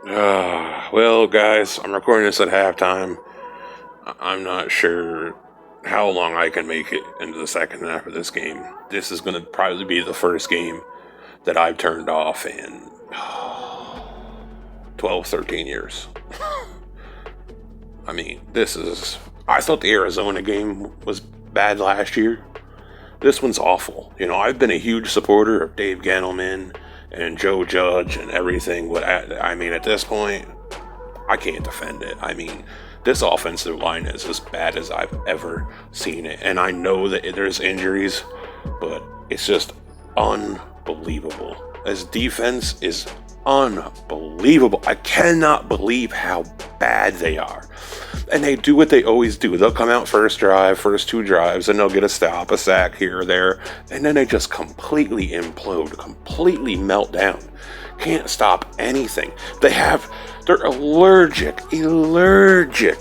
Well, guys, I'm recording this at halftime. I'm not sure how long I can make it into the second half of this game. This is going to probably be the first game that I've turned off in 12, 13 years. I mean, I thought the Arizona game was bad last year. This one's awful. You know, I've been a huge supporter of Dave Gettleman and Joe Judge and everything. I mean, at this point, I can't defend it. I mean, this offensive line is as bad as I've ever seen it. And I know that there's injuries, but it's just unbelievable. This defense is unbelievable. I cannot believe how bad they are. And they do what they always do. They'll come out first two drives, and they'll get a stop, a sack here or there, and then they just completely implode, completely melt down. Can't stop anything. They're allergic to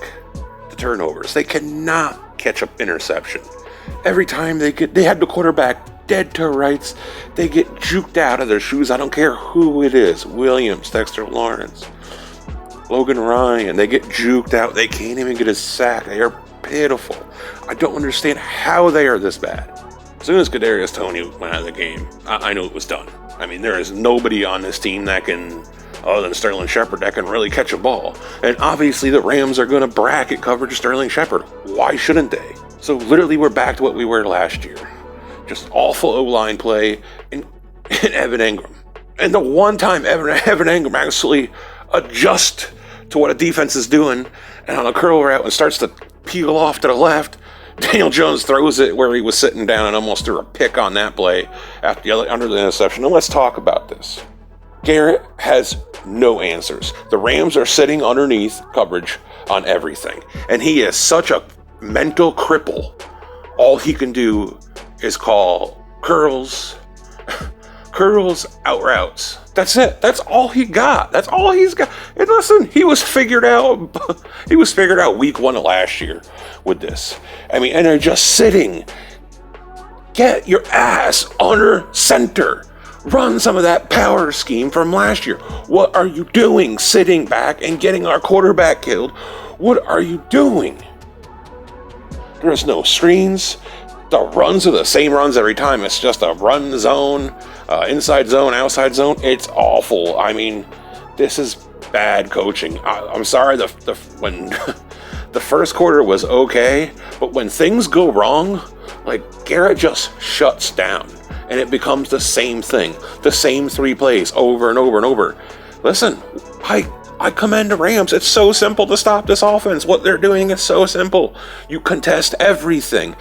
turnovers. They cannot catch an interception. Every time they had the quarterback dead to rights, they get juked out of their shoes. I don't care who it is. Williams, Dexter Lawrence, Logan Ryan, they get juked out. They can't even get a sack. They are pitiful. I don't understand how they are this bad. As soon as Kadarius Toney went out of the game, I knew it was done. I mean, there is nobody on this team other than Sterling Shepard, that can really catch a ball. And obviously the Rams are going to bracket coverage Sterling Shepard. Why shouldn't they? So literally we're back to what we were last year. Just awful O-line play and Evan Engram. And the one time Evan Engram actually adjusts to what a defense is doing, and on a curl route and starts to peel off to the left, Daniel Jones throws it where he was sitting down and almost threw a pick on that play under the interception. And let's talk about this. Garrett has no answers. The Rams are sitting underneath coverage on everything, and he is such a mental cripple. All he can do is call curls, out routes. That's it. That's all he got. That's all he's got. And listen, he was figured out week 1 of last year with this. I mean, and they're just sitting. Get your ass under center. Run some of that power scheme from last year. What are you doing sitting back and getting our quarterback killed? What are you doing? There's no screens. The runs are the same runs every time. It's just a run zone, inside zone, outside zone. It's awful. I mean, this is bad coaching. I'm sorry, when the first quarter was okay, but when things go wrong, like Garrett just shuts down, and it becomes the same thing, the same 3 plays over and over and over. Listen, I commend the Rams. It's so simple to stop this offense. What they're doing is so simple. You contest everything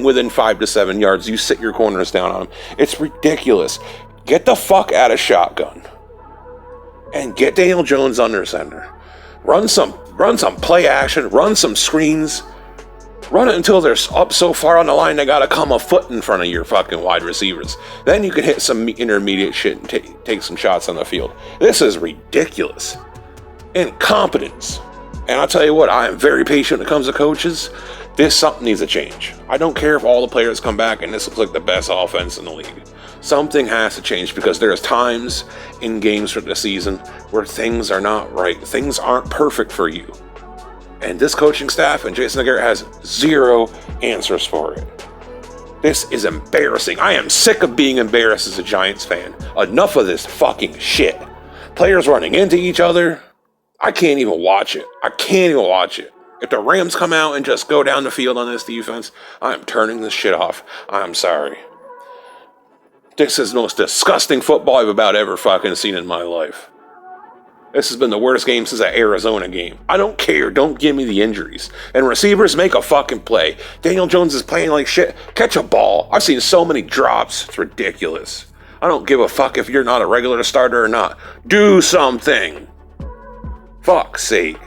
within 5 to 7 yards. You sit your corners down on them. It's ridiculous. Get the fuck out of shotgun and get Daniel Jones under center. Run some play action. Run some screens. Run it until they're up so far on the line they gotta come a foot in front of your fucking wide receivers. Then you can hit some intermediate shit and take some shots on the field. This is ridiculous. Incompetence. And I'll tell you what, I am very patient when it comes to coaches. Something needs to change. I don't care if all the players come back and this looks like the best offense in the league. Something has to change, because there's times in games for the season where things are not right. Things aren't perfect for you. And this coaching staff and Jason Garrett has 0 answers for it. This is embarrassing. I am sick of being embarrassed as a Giants fan. Enough of this fucking shit. Players running into each other. I can't even watch it. If the Rams come out and just go down the field on this defense, I'm turning this shit off. I'm sorry. This is the most disgusting football I've about ever fucking seen in my life. This has been the worst game since that Arizona game. I don't care. Don't give me the injuries. And receivers, make a fucking play. Daniel Jones is playing like shit. Catch a ball. I've seen so many drops. It's ridiculous. I don't give a fuck if you're not a regular starter or not. Do something. Fuck's sake.